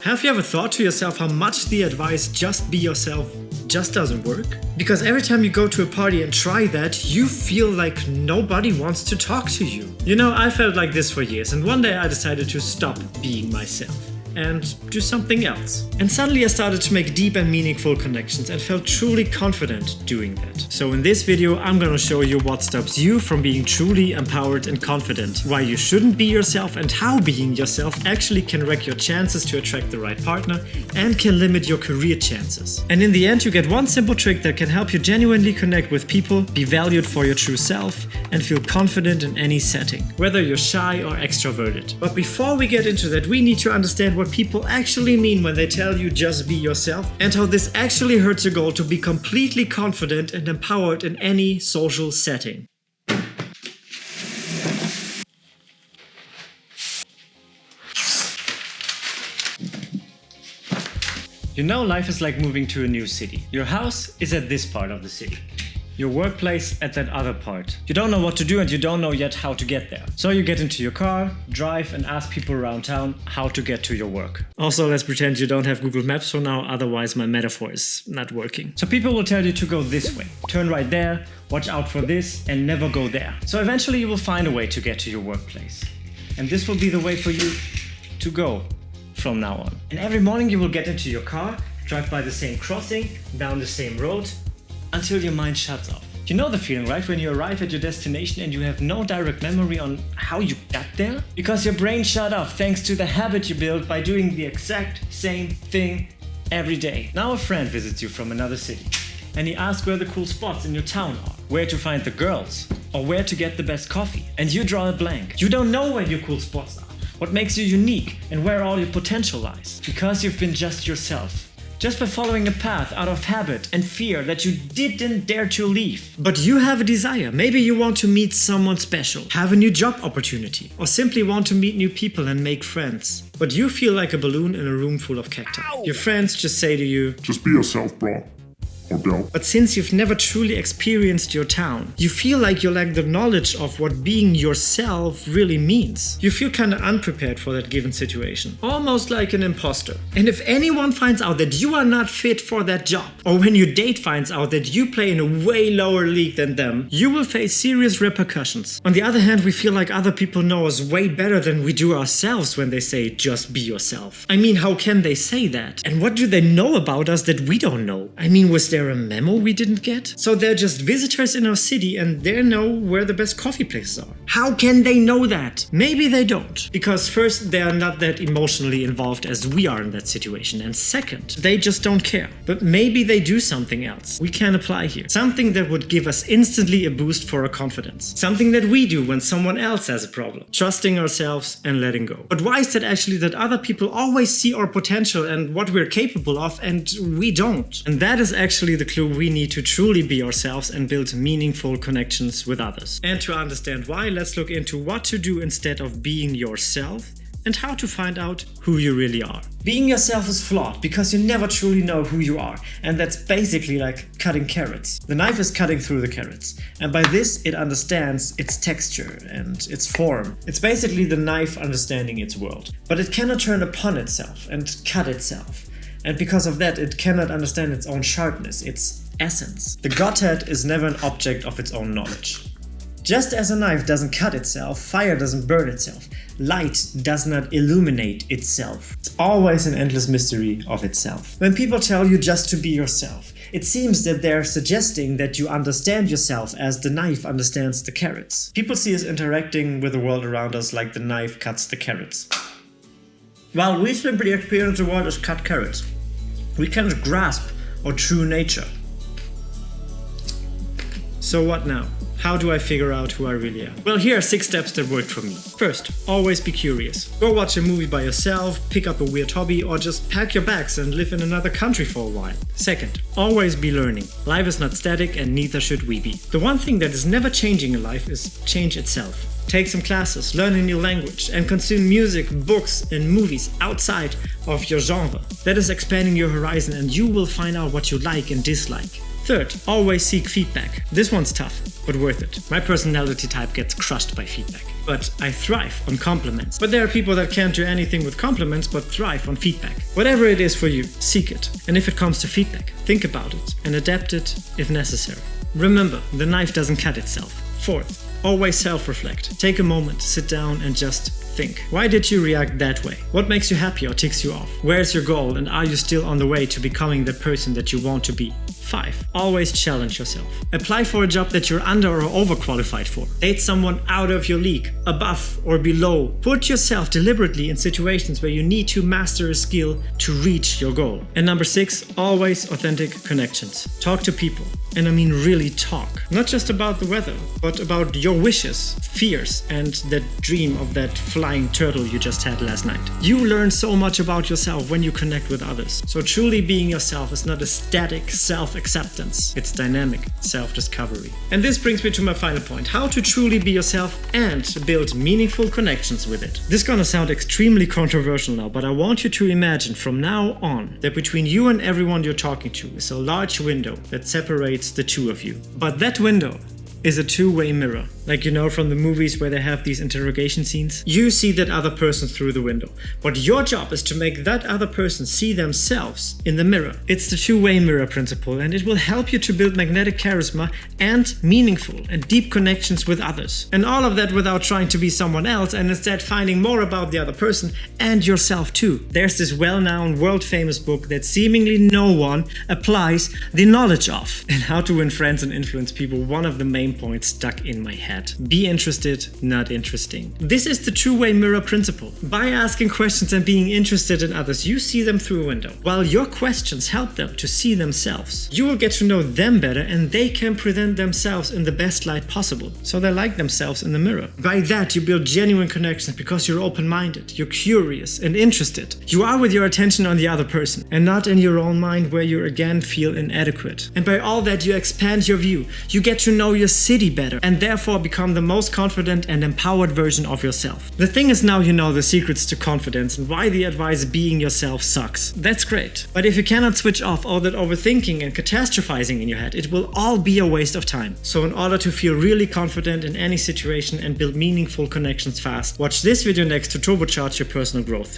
Have you ever thought to yourself how much the advice "just be yourself" just doesn't work? Because every time you go to a party and try that, you feel like nobody wants to talk to you. You know, I felt like this for years, and one day I decided to stop being myself and do something else. And suddenly I started to make deep and meaningful connections and felt truly confident doing that. So in this video I'm gonna show you what stops you from being truly empowered and confident, why you shouldn't be yourself, and how being yourself actually can wreck your chances to attract the right partner and can limit your career chances. And in the end you get one simple trick that can help you genuinely connect with people, be valued for your true self, and feel confident in any setting, whether you're shy or extroverted. But before we get into that, we need to understand what people actually mean when they tell you just be yourself, and how this actually hurts your goal to be completely confident and empowered in any social setting. You know, life is like moving to a new city. Your house is at this part of the city. Your workplace at that other part. You don't know what to do and you don't know yet how to get there. So you get into your car, drive, and ask people around town how to get to your work. Also, let's pretend you don't have Google Maps for now, otherwise my metaphor is not working. So people will tell you to go this way, turn right there, watch out for this, and never go there. So eventually you will find a way to get to your workplace. And this will be the way for you to go from now on. And every morning you will get into your car, drive by the same crossing, down the same road, until your mind shuts off. You know the feeling, right? When you arrive at your destination and you have no direct memory on how you got there? Because your brain shut off thanks to the habit you built by doing the exact same thing every day. Now a friend visits you from another city and he asks where the cool spots in your town are, where to find the girls, or where to get the best coffee. And you draw a blank. You don't know where your cool spots are, what makes you unique, and where all your potential lies. Because you've been just yourself. Just by following a path out of habit and fear that you didn't dare to leave. But you have a desire. Maybe you want to meet someone special, have a new job opportunity, or simply want to meet new people and make friends. But you feel like a balloon in a room full of cacti. Your friends just say to you, "Just be yourself, bro." Or girl. But since you've never truly experienced your town, you feel like you lack the knowledge of what being yourself really means. You feel kind of unprepared for that given situation, almost like an imposter. And if anyone finds out that you are not fit for that job, or when your date finds out that you play in a way lower league than them, you will face serious repercussions. On the other hand, we feel like other people know us way better than we do ourselves when they say just be yourself. I mean, how can they say that? And what do they know about us that we don't know? I mean, was there a memo we didn't get? So they're just visitors in our city and they know where the best coffee places are. How can they know that? Maybe they don't. Because first, they are not that emotionally involved as we are in that situation. And second, they just don't care. But maybe they do something else we can apply here. Something that would give us instantly a boost for our confidence. Something that we do when someone else has a problem. Trusting ourselves and letting go. But why is that actually that other people always see our potential and what we're capable of and we don't? And that is actually the clue we need to truly be ourselves and build meaningful connections with others. And to understand why, let's look into what to do instead of being yourself and how to find out who you really are. Being yourself is flawed because you never truly know who you are, and that's basically like cutting carrots. The knife is cutting through the carrots, and by this it understands its texture and its form. It's basically the knife understanding its world, but it cannot turn upon itself and cut itself. And because of that, it cannot understand its own sharpness, its essence. The Godhead is never an object of its own knowledge. Just as a knife doesn't cut itself, fire doesn't burn itself, light does not illuminate itself. It's always an endless mystery of itself. When people tell you just to be yourself, it seems that they're suggesting that you understand yourself as the knife understands the carrots. People see us interacting with the world around us like the knife cuts the carrots. While we simply experience the world as cut carrots, we cannot grasp our true nature. So what now? How do I figure out who I really am? Well, here are 6 steps that worked for me. First, always be curious. Go watch a movie by yourself, pick up a weird hobby, or just pack your bags and live in another country for a while. Second, always be learning. Life is not static and neither should we be. The one thing that is never changing in life is change itself. take some classes, learn a new language, and consume music, books, and movies outside of your genre. That is expanding your horizon, and you will find out what you like and dislike. Third, always seek feedback. This one's tough, but worth it. My personality type gets crushed by feedback, but I thrive on compliments. But there are people that can't do anything with compliments but thrive on feedback. Whatever it is for you, seek it. And if it comes to feedback, think about it and adapt it if necessary. Remember, the knife doesn't cut itself. Fourth, always self-reflect. Take a moment, sit down and just think. Why did you react that way? What makes you happy or ticks you off? Where's your goal, and are you still on the way to becoming the person that you want to be? 5. Always challenge yourself. Apply for a job that you're under or overqualified for. Date someone out of your league, above or below. Put yourself deliberately in situations where you need to master a skill to reach your goal. And number 6, always authentic connections. Talk to people. And I mean really talk. Not just about the weather, but about your wishes, fears, and that dream of that flying turtle you just had last night. You learn so much about yourself when you connect with others. So truly being yourself is not a static self-acceptance. It's dynamic self-discovery. And this brings me to my final point. How to truly be yourself and build meaningful connections with it. This is gonna sound extremely controversial now, but I want you to imagine from now on that between you and everyone you're talking to is a large window that separates the two of you. But that window is a two-way mirror. Like, you know, from the movies where they have these interrogation scenes. You see that other person through the window. But your job is to make that other person see themselves in the mirror. It's the two-way mirror principle, and it will help you to build magnetic charisma and meaningful and deep connections with others. And all of that without trying to be someone else, and instead finding more about the other person and yourself too. There's this well-known, world-famous book that seemingly no one applies the knowledge of. And How to Win Friends and Influence People, one of the main points stuck in my head. Be interested, not interesting. This is the two-way mirror principle. By asking questions and being interested in others, you see them through a window, while your questions help them to see themselves. You will get to know them better, and they can present themselves in the best light possible, so they like themselves in the mirror. By that, you build genuine connections because you're open-minded, you're curious and interested. You are with your attention on the other person, and not in your own mind where you again feel inadequate. And by all that, you expand your view. You get to know your city better, and therefore become the most confident and empowered version of yourself. The thing is, now you know the secrets to confidence and why the advice being yourself sucks. That's great. But if you cannot switch off all that overthinking and catastrophizing in your head, it will all be a waste of time. So in order to feel really confident in any situation and build meaningful connections fast, watch this video next to turbocharge your personal growth.